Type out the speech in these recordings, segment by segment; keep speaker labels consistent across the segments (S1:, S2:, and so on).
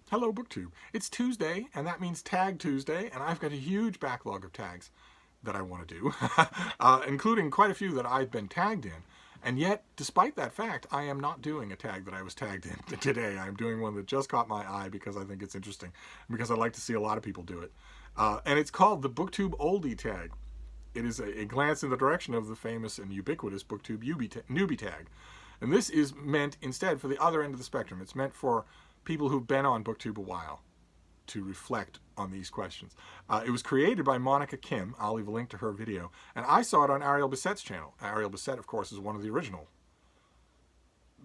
S1: Hello, BookTube. It's Tuesday, and that means Tag Tuesday, and I've got a huge backlog of tags that I want to do, including quite a few that I've been tagged in. And yet, despite that fact, I am not doing a tag that I was tagged in today. I'm doing one that just caught my eye because I think it's interesting, because I like to see a lot of people do it. And it's called the BookTube Oldie Tag. It is a glance in the direction of the famous and ubiquitous BookTube newbie tag. And this is meant instead for the other end of the spectrum. It's meant for people who've been on BookTube a while to reflect on these questions. It was created by Monica Kim. I'll leave a link to her video. And I saw it on Ariel Bissette's channel. Ariel Bissette, of course, is one of the original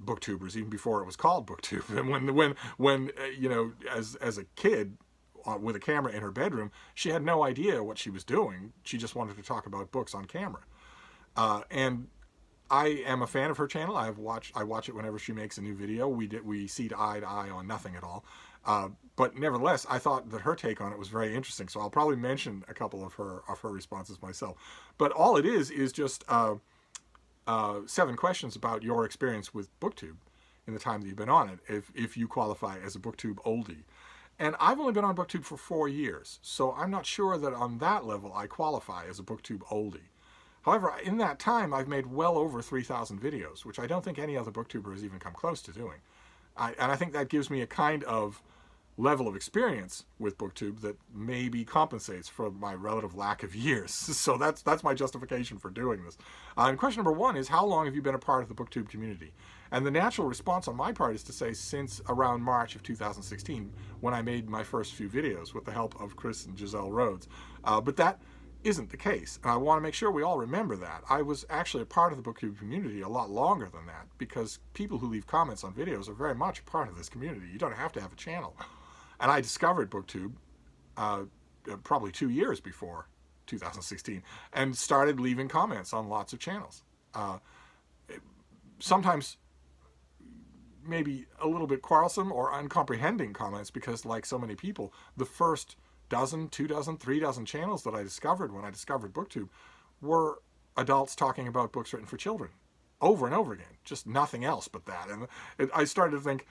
S1: booktubers, even before it was called BookTube. And when you know, as a kid with a camera in her bedroom, she had no idea what she was doing. She just wanted to talk about books on camera. And I am a fan of her channel. I watch it whenever she makes a new video. We see eye to eye on nothing at all. But nevertheless, I thought that her take on it was very interesting. So I'll probably mention a couple of her responses myself. But all it is just 7 questions about your experience with BookTube in the time that you've been on it, if you qualify as a BookTube oldie. And I've only been on BookTube for 4 years, so I'm not sure that on that level I qualify as a BookTube oldie. However, in that time, I've made well over 3,000 videos, which I don't think any other booktuber has even come close to doing. And I think that gives me a kind of level of experience with BookTube that maybe compensates for my relative lack of years. So that's my justification for doing this. And question number 1 is, how long have you been a part of the BookTube community? And the natural response on my part is to say since around March of 2016, when I made my first few videos with the help of Chris and Giselle Rhodes. But that isn't the case. And I want to make sure we all remember that. I was actually a part of the BookTube community a lot longer than that, because people who leave comments on videos are very much a part of this community. You don't have to have a channel. And I discovered BookTube probably 2 years before 2016 and started leaving comments on lots of channels. Sometimes maybe a little bit quarrelsome or uncomprehending comments, because like so many people, the first dozen, 2 dozen, 3 dozen channels that I discovered when I discovered BookTube were adults talking about books written for children over and over again, just nothing else but that. And I started to think,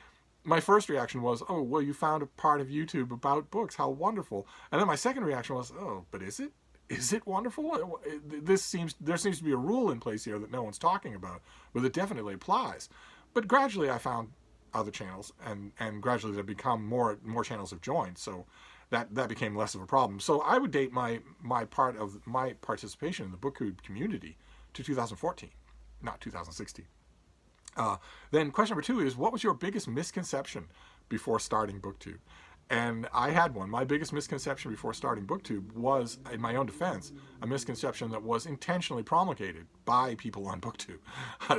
S1: my first reaction was, oh, well, you found a part of YouTube about books, how wonderful. And then my second reaction was, oh, but is it? Is it wonderful? There seems to be a rule in place here that no one's talking about, but it definitely applies. But gradually I found other channels, and gradually there become more channels have joined, so that became less of a problem. So I would date my part of my participation in the BookTube community to 2014, not 2016. Then question number 2 is, what was your biggest misconception before starting BookTube? And I had one. My biggest misconception before starting BookTube was, in my own defense, a misconception that was intentionally promulgated by people on BookTube.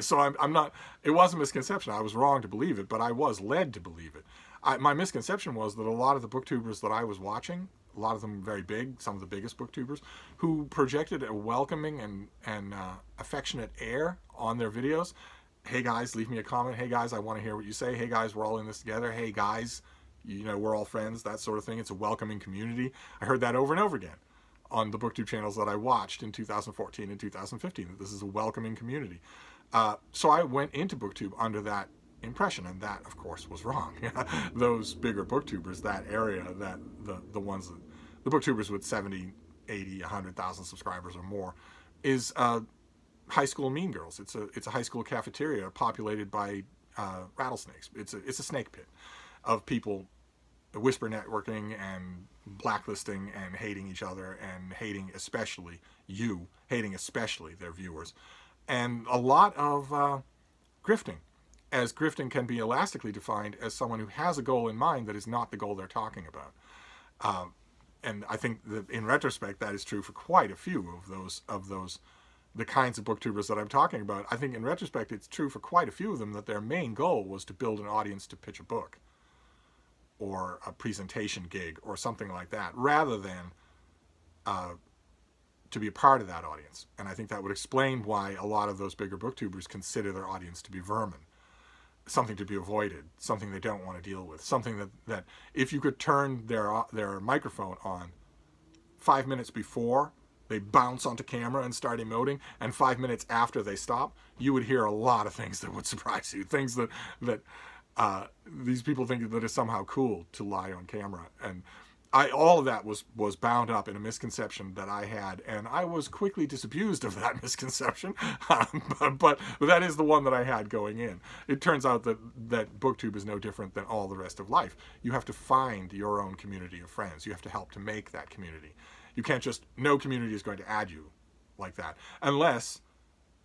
S1: So I'm not, it was a misconception. I was wrong to believe it, but I was led to believe it. My misconception was that a lot of the booktubers that I was watching, a lot of them very big, some of the biggest booktubers, who projected a welcoming and affectionate air on their videos. Hey guys, leave me a comment. Hey guys, I want to hear what you say. Hey guys, we're all in this together. Hey guys, you know, we're all friends, that sort of thing. It's a welcoming community. I heard that over and over again on the BookTube channels that I watched in 2014 and 2015, that this is a welcoming community. So I went into BookTube under that impression, and that, of course, was wrong. Those bigger booktubers, that area, that the ones that, the booktubers with 70, 80, 100,000 subscribers or more, is high school mean girls. It's a high school cafeteria populated by rattlesnakes. It's a snake pit of people whisper networking and blacklisting and hating each other, and hating especially their viewers, and a lot of grifting, as grifting can be elastically defined as someone who has a goal in mind that is not the goal they're talking about. And I think that in retrospect that is true for quite a few of those the kinds of booktubers that I'm talking about. I think in retrospect it's true for quite a few of them that their main goal was to build an audience to pitch a book or a presentation gig or something like that, rather than to be a part of that audience. And I think that would explain why a lot of those bigger booktubers consider their audience to be vermin, something to be avoided, something they don't want to deal with, something that if you could turn their microphone on 5 minutes before they bounce onto camera and start emoting, and 5 minutes after they stop, you would hear a lot of things that would surprise you, things that These people think that it's somehow cool to lie on camera, and all of that was bound up in a misconception that I had, and I was quickly disabused of that misconception. But that is the one that I had going in. It turns out that BookTube is no different than all the rest of life. You have to find your own community of friends. You have to help to make that community. You can't just, no community is going to add you like that, unless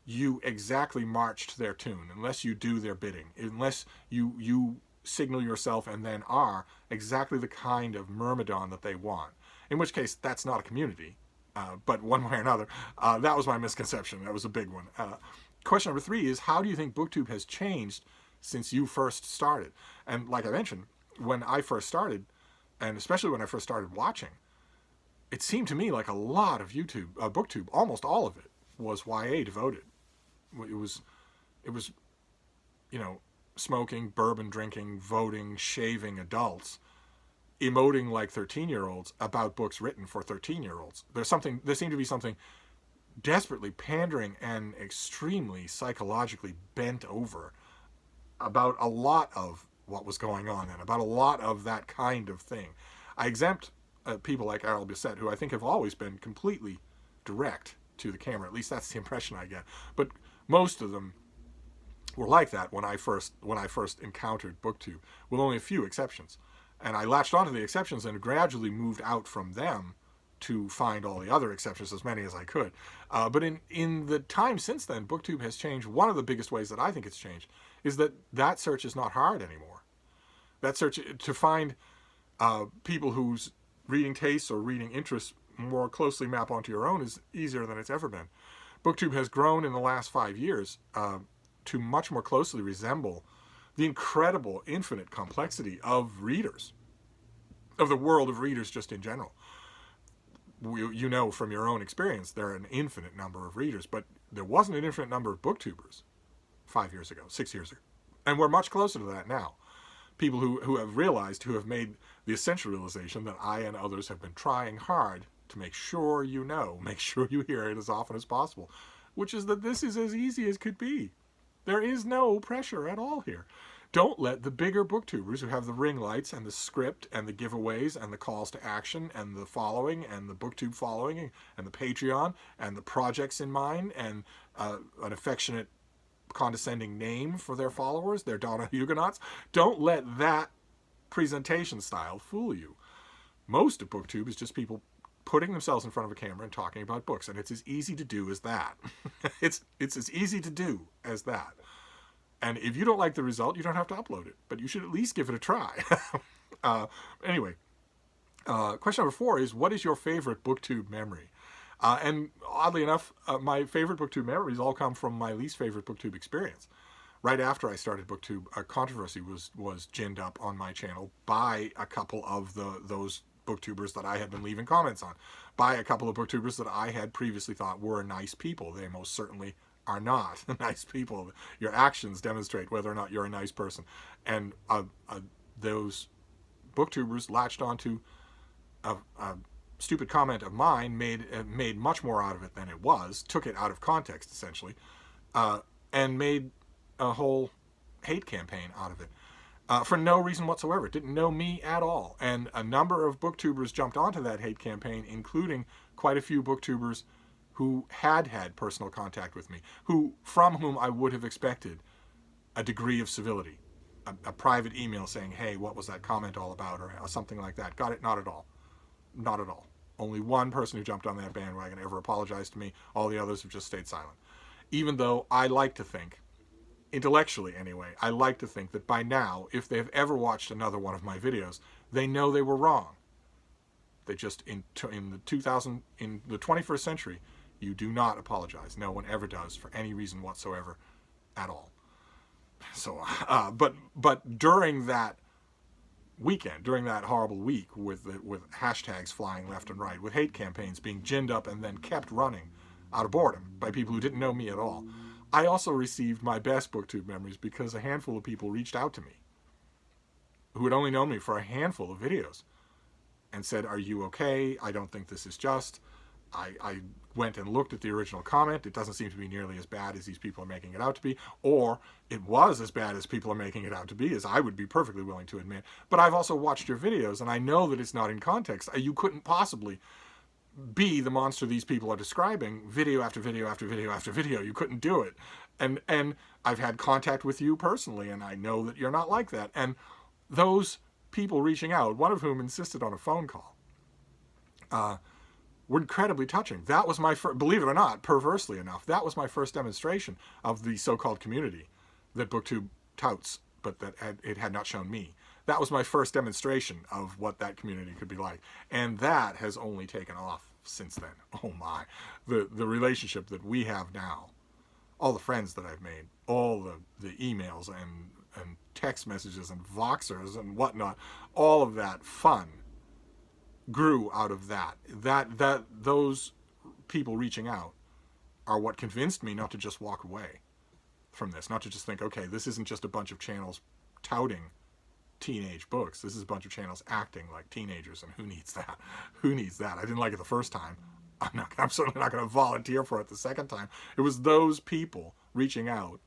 S1: you exactly march to their tune, unless you do their bidding, unless you signal yourself and then are exactly the kind of myrmidon that they want, in which case that's not a community. But one way or another, that was my misconception. That was a big one. Question number 3 is, how do you think BookTube has changed since you first started? And like I mentioned, when I first started, and especially when I first started watching, it seemed to me like a lot of BookTube, almost all of it, was YA devoted. It was, smoking, bourbon drinking, voting, shaving adults, emoting like 13-year-olds about books written for 13-year-olds. There seemed to be something desperately pandering and extremely psychologically bent over about a lot of what was going on and about a lot of that kind of thing. I exempt people like Ariel Bissette, who I think have always been completely direct to the camera. At least that's the impression I get. But most of them were like that when I first encountered BookTube, with only a few exceptions. And I latched onto the exceptions and gradually moved out from them to find all the other exceptions, as many as I could. But in the time since then, BookTube has changed. One of the biggest ways that I think it's changed is that search is not hard anymore. That search, to find people whose reading tastes or reading interests more closely map onto your own, is easier than it's ever been. BookTube has grown in the last 5 years to much more closely resemble the incredible, infinite complexity of readers, of the world of readers just in general. You know from your own experience, there are an infinite number of readers, but there wasn't an infinite number of booktubers 5 years ago, 6 years ago. And we're much closer to that now. People who have made the essential realization that I and others have been trying hard to make sure make sure you hear it as often as possible, which is that this is as easy as could be. There is no pressure at all here. Don't let the bigger booktubers who have the ring lights and the script and the giveaways and the calls to action and the following and the BookTube following and the Patreon and the projects in mind and an affectionate, condescending name for their followers, their Donna Huguenots, don't let that presentation style fool you. Most of BookTube is just people putting themselves in front of a camera and talking about books, and it's as easy to do as that. It's as easy to do as that. And if you don't like the result, you don't have to upload it, but you should at least give it a try. Anyway, question number 4 is, what is your favorite BookTube memory? And oddly enough, my favorite BookTube memories all come from my least favorite BookTube experience. Right after I started BookTube, a controversy was ginned up on my channel by a couple of those booktubers that I had been leaving comments on, by a couple of booktubers that I had previously thought were nice people. They most certainly are not nice people. Your actions demonstrate whether or not you're a nice person. And those booktubers latched onto a stupid comment of mine, made much more out of it than it was, took it out of context essentially, and made a whole hate campaign out of it. For no reason whatsoever. It didn't know me at all. And a number of booktubers jumped onto that hate campaign, including quite a few booktubers who had personal contact with me, from whom I would have expected a degree of civility, a private email saying, hey, what was that comment all about, or something like that. Got it? Not at all. Not at all. Only one person who jumped on that bandwagon ever apologized to me. All the others have just stayed silent. Even though I like to think, intellectually anyway, I like to think that by now, if they've ever watched another one of my videos, they know they were wrong. They just, in the 21st century, you do not apologize. No one ever does for any reason whatsoever at all. So, but during that weekend, during that horrible week with hashtags flying left and right, with hate campaigns being ginned up and then kept running out of boredom by people who didn't know me at all, I also received my best BookTube memories because a handful of people reached out to me who had only known me for a handful of videos and said, are you okay? I don't think this is just. I went and looked at the original comment. It doesn't seem to be nearly as bad as these people are making it out to be, or it was as bad as people are making it out to be, as I would be perfectly willing to admit. But I've also watched your videos, and I know that it's not in context. You couldn't possibly be the monster these people are describing video after video after video after video. You couldn't do it. And I've had contact with you personally, and I know that you're not like that. And those people reaching out, one of whom insisted on a phone call, were incredibly touching. That was my first, believe it or not, perversely enough, that was my first demonstration of the so-called community that BookTube touts, but that it had not shown me. That was my first demonstration of what that community could be like. And that has only taken off since then. Oh my. The relationship that we have now, all the friends that I've made, all the emails and text messages and Voxers and whatnot, all of that fun grew out of that. Those people reaching out are what convinced me not to just walk away from this, not to just think, okay, this isn't just a bunch of channels touting teenage books. This is a bunch of channels acting like teenagers, and who needs that? Who needs that? I didn't like it the first time. I'm certainly not going to volunteer for it the second time. It was those people reaching out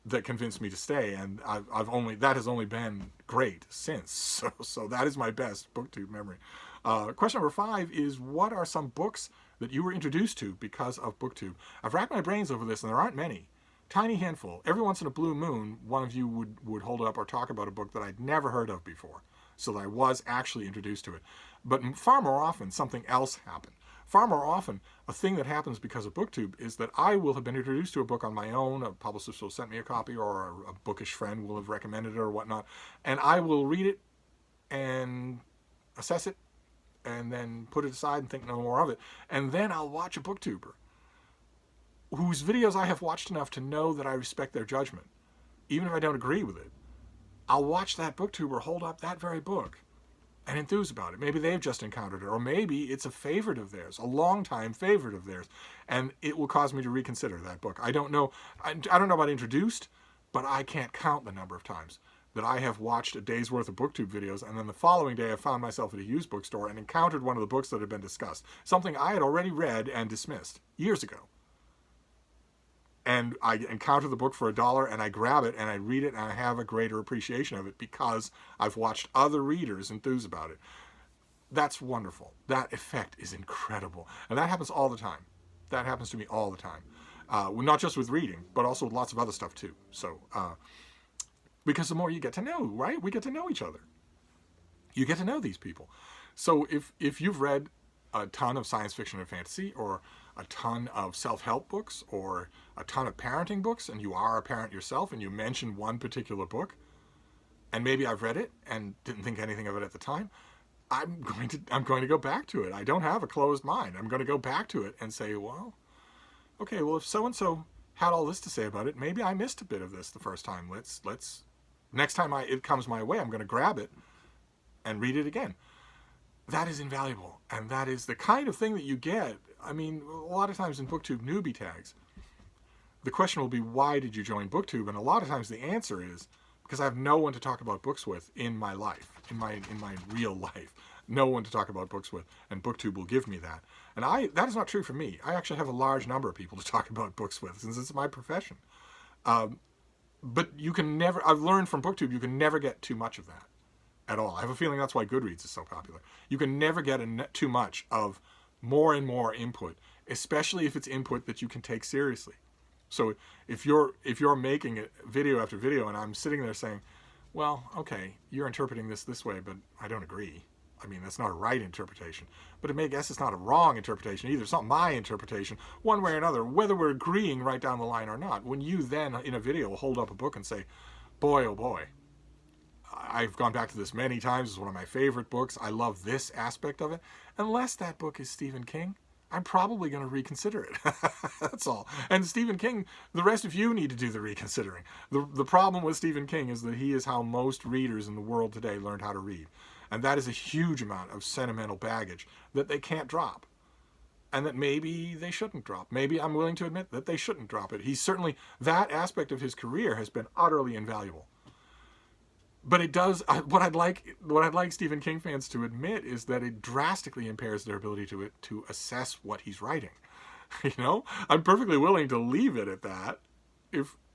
S1: that convinced me to stay, and that has only been great since. So that is my best BookTube memory. Question number 5 is, what are some books that you were introduced to because of BookTube? I've racked my brains over this, and there aren't many. Tiny handful. Every once in a blue moon, one of you would hold up or talk about a book that I'd never heard of before, so that I was actually introduced to it. But far more often, something else happened. Far more often, a thing that happens because of BookTube is that I will have been introduced to a book on my own, a publicist will have sent me a copy, or a bookish friend will have recommended it or whatnot, and I will read it and assess it and then put it aside and think no more of it. And then I'll watch a BookTuber whose videos I have watched enough to know that I respect their judgment, even if I don't agree with it. I'll watch that BookTuber hold up that very book and enthuse about it. Maybe they've just encountered it, or maybe it's a favorite of theirs, a long-time favorite of theirs, and it will cause me to reconsider that book. I don't know. I don't know about introduced, but I can't count the number of times that I have watched a day's worth of BookTube videos, and then the following day I found myself at a used bookstore and encountered one of the books that had been discussed, something I had already read and dismissed years ago. And I encounter the book for $1, and I grab it, and I read it, and I have a greater appreciation of it because I've watched other readers enthuse about it. That's wonderful. That effect is incredible. And that happens all the time. That happens to me all the time. Not just with reading, but also with lots of other stuff too. So, because the more you get to know, right? We get to know each other. You get to know these people. So if you've read a ton of science fiction and fantasy, or a ton of self-help books, or a ton of parenting books, and you are a parent yourself, and you mention one particular book, and maybe I've read it and didn't think anything of it at the time, I'm going to go back to it. I don't have a closed mind. I'm going to go back to it and say, well, okay, well, if so-and-so had all this to say about it, maybe I missed a bit of this the first time. Let's next time it comes my way, I'm going to grab it and read it again. That is invaluable, and that is the kind of thing that you get. I mean, a lot of times in BookTube newbie tags, the question will be, why did you join BookTube? And a lot of times the answer is, because I have no one to talk about books with in my life, in my real life. No one to talk about books with, and BookTube will give me that. And that is not true for me. I actually have a large number of people to talk about books with, since it's my profession. But you can never, I've learned from BookTube, you can never get too much of that at all. I have a feeling that's why Goodreads is so popular. You can never get too much of more and more input, especially if it's input that you can take seriously. So if you're making a video after video, and I'm sitting there saying, well, okay, you're interpreting this way, but I don't agree. I mean, that's not a right interpretation. But I guess it's not a wrong interpretation either. It's not my interpretation, one way or another, whether we're agreeing right down the line or not. When you then, in a video, will hold up a book and say, boy, oh boy, I've gone back to this many times. It's one of my favorite books. I love this aspect of it. Unless that book is Stephen King, I'm probably going to reconsider it. That's all. And Stephen King, the rest of you need to do the reconsidering. The problem with Stephen King is that he is how most readers in the world today learned how to read. And that is a huge amount of sentimental baggage that they can't drop. And that maybe they shouldn't drop. Maybe I'm willing to admit that they shouldn't drop it. He's certainly, that aspect of his career has been utterly invaluable. But it does. What I'd like Stephen King fans to admit is that it drastically impairs their ability to assess what he's writing. You know, I'm perfectly willing to leave it at that,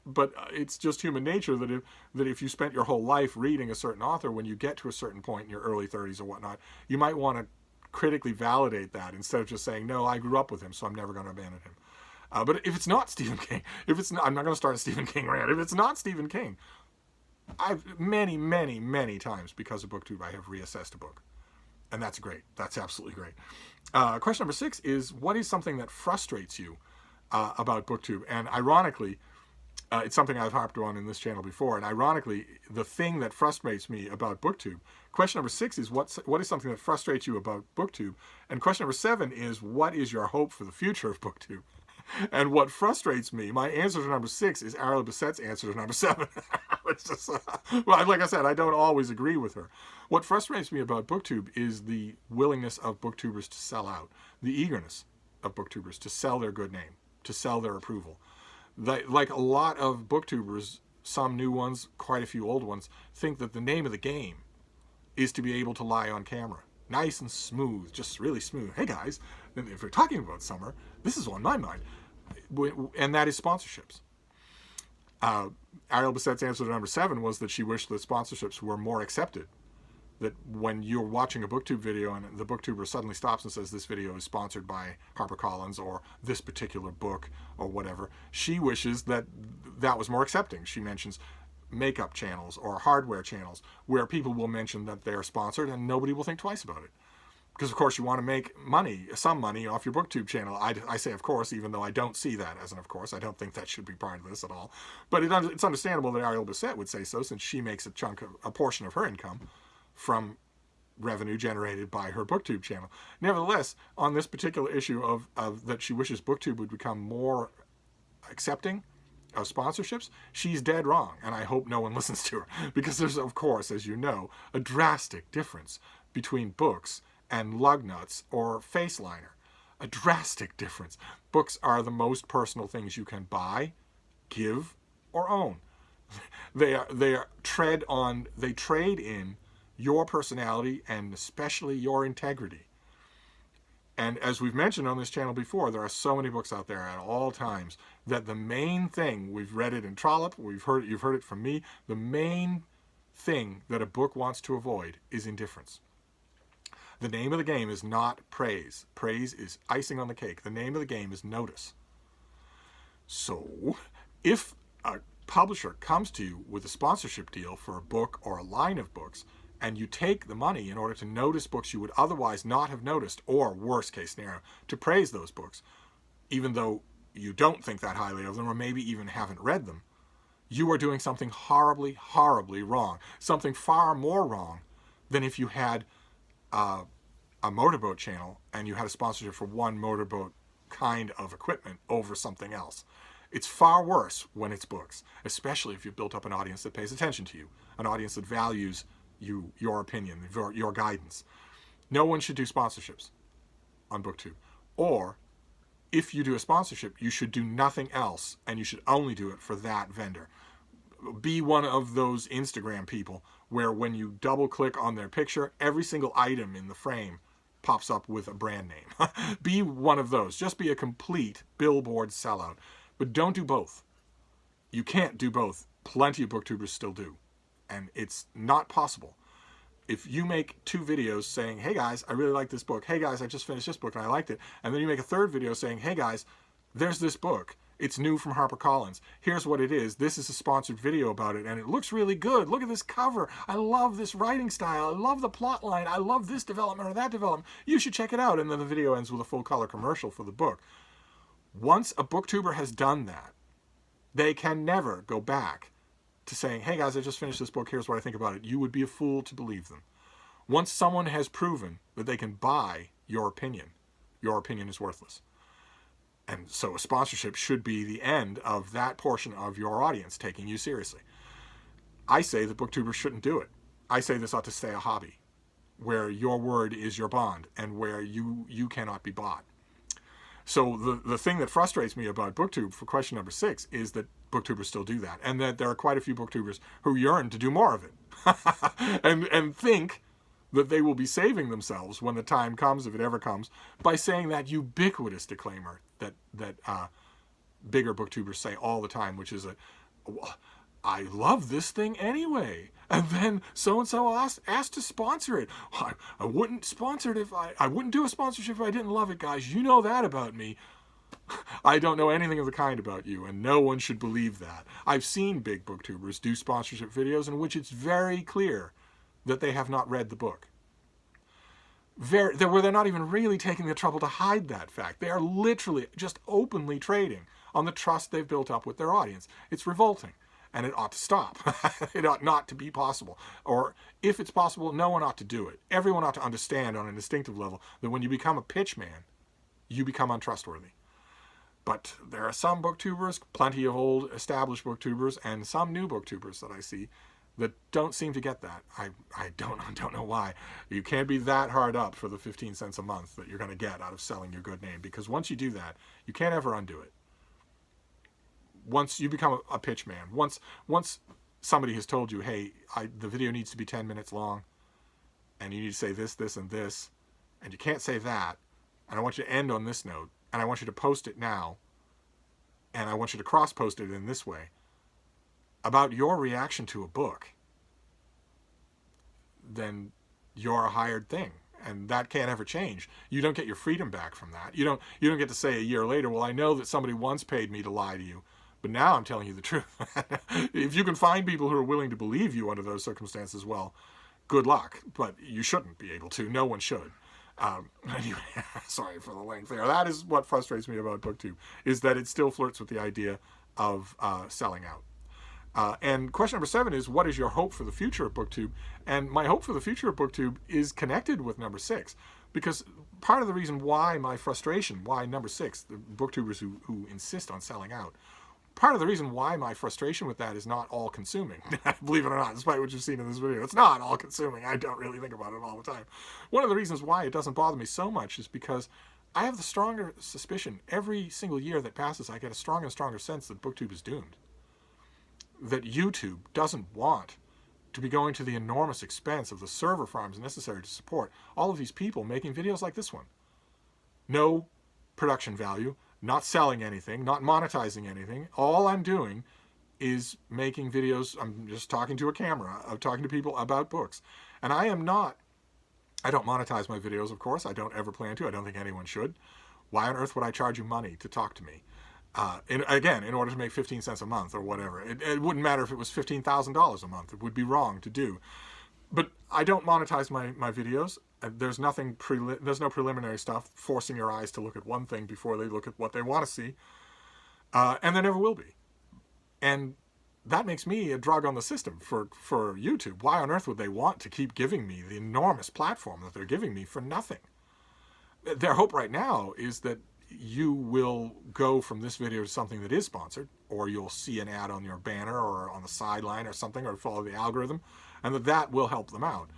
S1: but it's just human nature that if you spent your whole life reading a certain author, when you get to a certain point in your early 30s or whatnot, you might want to critically validate that instead of just saying, no, I grew up with him, so I'm never going to abandon him. But if it's not Stephen King, I'm not going to start a Stephen King rant. If it's not Stephen King, I've many, many, many times because of BookTube, I have reassessed a book. And that's great. That's absolutely great. Question number 6 is, what is something that frustrates you about BookTube? And ironically, it's something I've harped on in this channel before. And ironically, the thing that frustrates me about BookTube, question number 6 is, what is something that frustrates you about BookTube? And question number 7 is, what is your hope for the future of BookTube? And what frustrates me, my answer to number 6 is Ariel Bissette's answer to number 7. It's just, well, like I said, I don't always agree with her. What frustrates me about BookTube is the willingness of booktubers to sell out, the eagerness of booktubers to sell their good name, to sell their approval. Like a lot of booktubers, some new ones, quite a few old ones, think that the name of the game is to be able to lie on camera. Nice and smooth, just really smooth. Hey guys, if we're talking about summer, this is on my mind. And that is sponsorships. Ariel Bissette's answer to number 7 was that she wished that sponsorships were more accepted. That when you're watching a BookTube video and the booktuber suddenly stops and says this video is sponsored by HarperCollins or this particular book or whatever, she wishes that that was more accepting. She mentions makeup channels or hardware channels where people will mention that they're sponsored and nobody will think twice about it. Because, of course, you want to make money, some money, off your BookTube channel. I say, of course, even though I don't see that as an of course. I don't think that should be part of this at all. But it's understandable that Ariel Bissette would say so, since she makes a portion of her income from revenue generated by her BookTube channel. Nevertheless, on this particular issue of that she wishes BookTube would become more accepting of sponsorships, she's dead wrong. And I hope no one listens to her. Because there's, of course, as you know, a drastic difference between books and lug nuts or face liner. A drastic difference. Books are the most personal things you can buy, give, or own. They trade in your personality and especially your integrity. And as we've mentioned on this channel before, there are so many books out there at all times that the main thing, we've read it in Trollope, you've heard it from me, the main thing that a book wants to avoid is indifference. The name of the game is not praise. Praise is icing on the cake. The name of the game is notice. So, if a publisher comes to you with a sponsorship deal for a book or a line of books, and you take the money in order to notice books you would otherwise not have noticed, or worst case scenario, to praise those books, even though you don't think that highly of them, or maybe even haven't read them, you are doing something horribly, horribly wrong. Something far more wrong than if you had a motorboat channel and you had a sponsorship for one motorboat kind of equipment over something else. It's far worse when it's books, especially if you've built up an audience that pays attention to you, an audience that values you, your opinion, your guidance. No one should do sponsorships on BookTube. Or if you do a sponsorship, you should do nothing else and you should only do it for that vendor. Be one of those Instagram people where when you double click on their picture, every single item in the frame pops up with a brand name. Be one of those. Just be a complete billboard sellout. But don't do both. You can't do both. Plenty of booktubers still do. And it's not possible. If you make 2 videos saying, hey guys, I really like this book. Hey guys, I just finished this book and I liked it. And then you make a 3rd video saying, hey guys, there's this book. It's new from HarperCollins. Here's what it is. This is a sponsored video about it, and it looks really good. Look at this cover. I love this writing style. I love the plot line. I love this development or that development. You should check it out. And then the video ends with a full-color commercial for the book. Once a booktuber has done that, they can never go back to saying, hey guys, I just finished this book. Here's what I think about it. You would be a fool to believe them. Once someone has proven that they can buy your opinion is worthless. And so a sponsorship should be the end of that portion of your audience taking you seriously. I say that booktubers shouldn't do it. I say this ought to stay a hobby, where your word is your bond and where you cannot be bought. So the thing that frustrates me about BookTube for question number 6 is that booktubers still do that, and that there are quite a few booktubers who yearn to do more of it. and think that they will be saving themselves when the time comes, if it ever comes, by saying that ubiquitous disclaimer that bigger booktubers say all the time, which is I love this thing anyway. And then so-and-so asked to sponsor it. I wouldn't sponsor it I wouldn't do a sponsorship if I didn't love it, guys. You know that about me. I don't know anything of the kind about you, and no one should believe that. I've seen big booktubers do sponsorship videos in which it's very clear that they have not read the book. Where they're not even really taking the trouble to hide that fact. They are literally just openly trading on the trust they've built up with their audience. It's revolting, and it ought to stop. It ought not to be possible. Or if it's possible, no one ought to do it. Everyone ought to understand on an instinctive level that when you become a pitch man, you become untrustworthy. But there are some booktubers, plenty of old established booktubers, and some new booktubers that I see that don't seem to get that. I don't know why. You can't be that hard up for the 15 cents a month that you're going to get out of selling your good name, because once you do that, you can't ever undo it. Once you become a pitch man, once somebody has told you, hey, the video needs to be 10 minutes long, and you need to say this, this, and this, and you can't say that, and I want you to end on this note, and I want you to post it now, and I want you to cross-post it in this way, about your reaction to a book, then you're a hired thing, and that can't ever change. You don't get your freedom back from that. You don't get to say a year later, well, I know that somebody once paid me to lie to you, but now I'm telling you the truth. If you can find people who are willing to believe you under those circumstances, well, good luck, but you shouldn't be able to. No one should. Anyway, sorry for the length there. That is what frustrates me about BookTube, is that it still flirts with the idea of selling out. And question number 7 is, what is your hope for the future of BookTube? And my hope for the future of BookTube is connected with number 6, because part of the reason why my frustration, why number 6, the booktubers who insist on selling out, part of the reason why my frustration with that is not all-consuming, believe it or not, despite what you've seen in this video, it's not all-consuming. I don't really think about it all the time. One of the reasons why it doesn't bother me so much is because I have the stronger suspicion every single year that passes, I get a stronger and stronger sense that BookTube is doomed. That YouTube doesn't want to be going to the enormous expense of the server farms necessary to support all of these people making videos like this one. No production value, not selling anything, not monetizing anything. All I'm doing is making videos. I'm just talking to a camera, I'm talking to people about books. And I don't monetize my videos, of course. I don't ever plan to. I don't think anyone should. Why on earth would I charge you money to talk to me? In order to make 15 cents a month or whatever. It wouldn't matter if it was $15,000 a month. It would be wrong to do. But I don't monetize my videos. There's no preliminary stuff forcing your eyes to look at one thing before they look at what they want to see. And there never will be. And that makes me a drug on the system for YouTube. Why on earth would they want to keep giving me the enormous platform that they're giving me for nothing? Their hope right now is that you will go from this video to something that is sponsored, or you'll see an ad on your banner or on the sideline or something, or follow the algorithm, and that will help them out.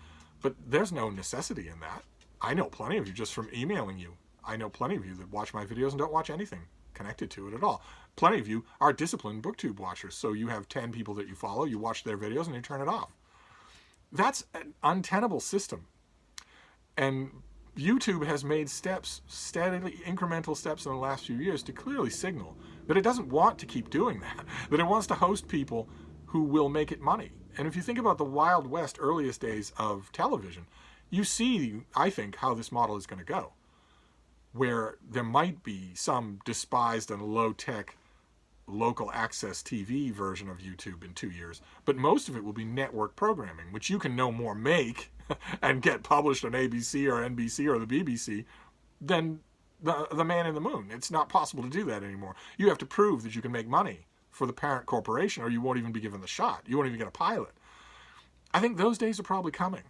S1: But there's no necessity in that. I know plenty of you just from emailing you. I know plenty of you that watch my videos and don't watch anything connected to it at all. Plenty of you are disciplined BookTube watchers, so you have 10 people that you follow, you watch their videos, and you turn it off. That's an untenable system. And YouTube has made steadily incremental steps in the last few years to clearly signal that it doesn't want to keep doing that it wants to host people who will make it money. And if you think about the Wild West earliest days of television, you see, I think, how this model is going to go, where there might be some despised and low-tech local access TV version of YouTube in 2 years, but most of it will be network programming, which you can no more make and get published on ABC or NBC or the BBC than the Man in the Moon. It's not possible to do that anymore. You have to prove that you can make money for the parent corporation, or you won't even be given the shot. You won't even get a pilot. I think those days are probably coming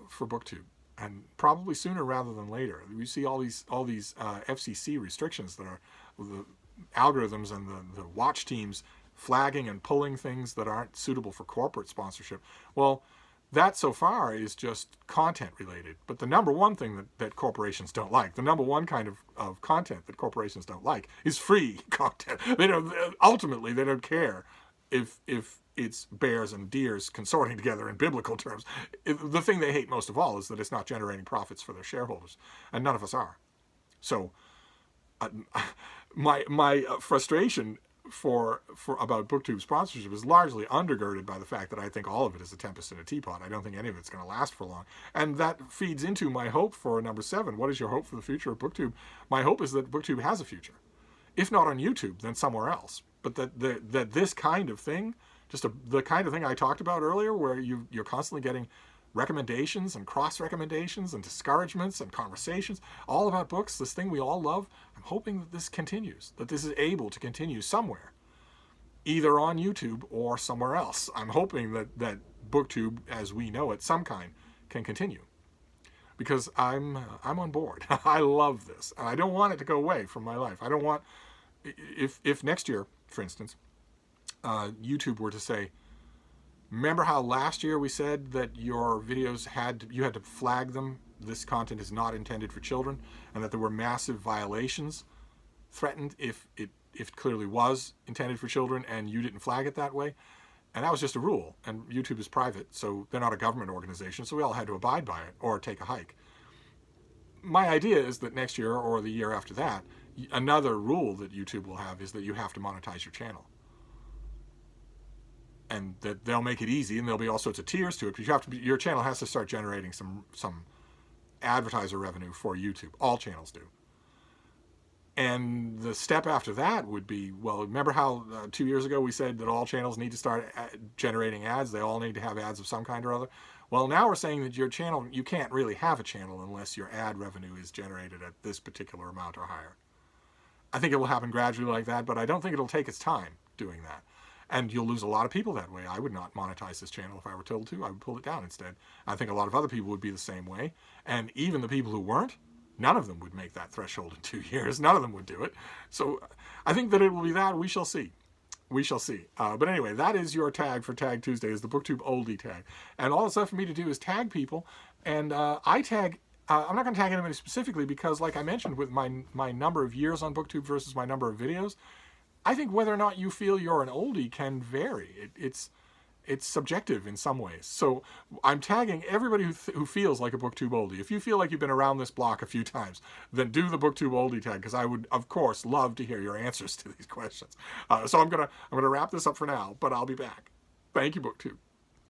S1: for BookTube, and probably sooner rather than later. We see all these FCC restrictions that are the algorithms and the watch teams flagging and pulling things that aren't suitable for corporate sponsorship. Well, that so far is just content related. But the number one thing that corporations don't like, the number one kind of content that corporations don't like, is free content. Ultimately, they don't care if it's bears and deers consorting together in biblical terms. The thing they hate most of all is that it's not generating profits for their shareholders, and none of us are. So my frustration for about BookTube sponsorship is largely undergirded by the fact that I think all of it is a tempest in a teapot. I don't think any of it's going to last for long, and that feeds into my hope for number 7. What is your hope for the future of BookTube? My hope is that BookTube has a future, if not on YouTube, then somewhere else. But that this kind of thing, the kind of thing I talked about earlier, where you're constantly getting recommendations and cross-recommendations and discouragements and conversations all about books, this thing we all love, I'm hoping that this continues, that this is able to continue somewhere, either on YouTube or somewhere else. I'm hoping that BookTube, as we know it, some kind, can continue. Because I'm on board. I love this. And I don't want it to go away from my life. I don't want, if next year, for instance, YouTube were to say, remember how last year we said that your videos you had to flag them, this content is not intended for children, and that there were massive violations threatened if it clearly was intended for children and you didn't flag it that way? And that was just a rule, and YouTube is private, so they're not a government organization, so we all had to abide by it or take a hike. My idea is that next year or the year after that, another rule that YouTube will have is that you have to monetize your channel. And that they'll make it easy, and there'll be all sorts of tiers to it, but your channel has to start generating some advertiser revenue for YouTube. All channels do. And the step after that would be, well, remember how 2 years ago we said that all channels need to start generating ads? They all need to have ads of some kind or other. Well, now we're saying that your channel, you can't really have a channel unless your ad revenue is generated at this particular amount or higher. I think it will happen gradually like that, but I don't think it'll take its time doing that. And you'll lose a lot of people that way. I would not monetize this channel if I were told to. I would pull it down instead. I think a lot of other people would be the same way. And even the people who weren't, none of them would make that threshold in 2 years. None of them would do it. So I think that it will be that. We shall see. We shall see. But anyway, that is your tag for Tag Tuesday, is the BookTube Oldie Tag. And all that's left for me to do is tag people. And I tag... I'm not going to tag anybody specifically because, like I mentioned, with my number of years on BookTube versus my number of videos, I think whether or not you feel you're an oldie can vary. It's subjective in some ways. So I'm tagging everybody who feels like a BookTube oldie. If you feel like you've been around this block a few times, then do the BookTube oldie tag, because I would, of course, love to hear your answers to these questions. So I'm gonna wrap this up for now, but I'll be back. Thank you, BookTube.